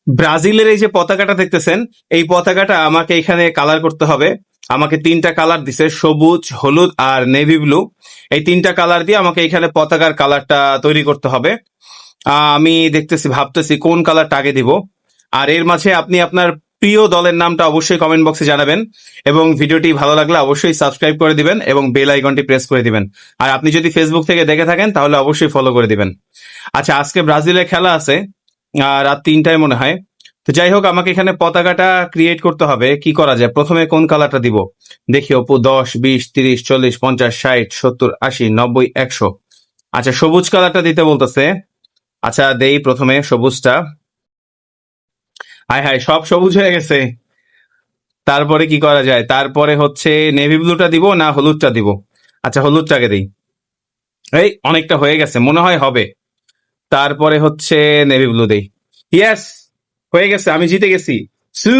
ব্রাজিলের এই যে পতাকাটা দেখতেছেন, এই পতাকাটা আমাকে এখানে কালার করতে হবে। আমাকে তিনটা কালার দিছে, সবুজ, হলুদ আর নেভি ব্লু। এই তিনটা কালার দিয়ে আমাকে এখানে পতাকার কালারটা তৈরি করতে হবে। আমি দেখতেছি, ভাবতেছি কোন কালারটা আগে দিব। আর এর মাঝে আপনি আপনার প্রিয় দলের নামটা অবশ্যই কমেন্ট বক্সে জানাবেন, এবং ভিডিওটি ভালো লাগলে অবশ্যই সাবস্ক্রাইব করে দিবেন এবং বেল আইকনটি প্রেস করে দিবেন। আর আপনি যদি ফেসবুক থেকে দেখে থাকেন তাহলে অবশ্যই ফলো করে দিবেন। আচ্ছা, আজকে ব্রাজিলের খেলা আছে রাত 3টায় মনে হয়। তো যাই হোক, আমাকে এখানে পতাকাটা ক্রিয়েট করতে হবে। কি করা যায়, প্রথমে কোন কালারটা দিব দেখি। অপু 10, 20, 30, 40, 50, 60, 70, 80, 90, 100। আচ্ছা, সবুজ কালারটা দিতে বলতেছে। আচ্ছা, দেই প্রথমে সবুজটা। হায় হায়, সব সবুজ হয়ে গেছে। তারপরে কি করা যায়, তারপরে হচ্ছে নেভি ব্লুটা দিব না হলুদটা দিব। আচ্ছা, হলুদটাকে দিই। এই অনেকটা হয়ে গেছে, মনে হয় হবে। তারপরে হচ্ছে নেভি ব্লু দেই। ইয়েস, হয়ে গেছে, আমি জিতে গেছি। সু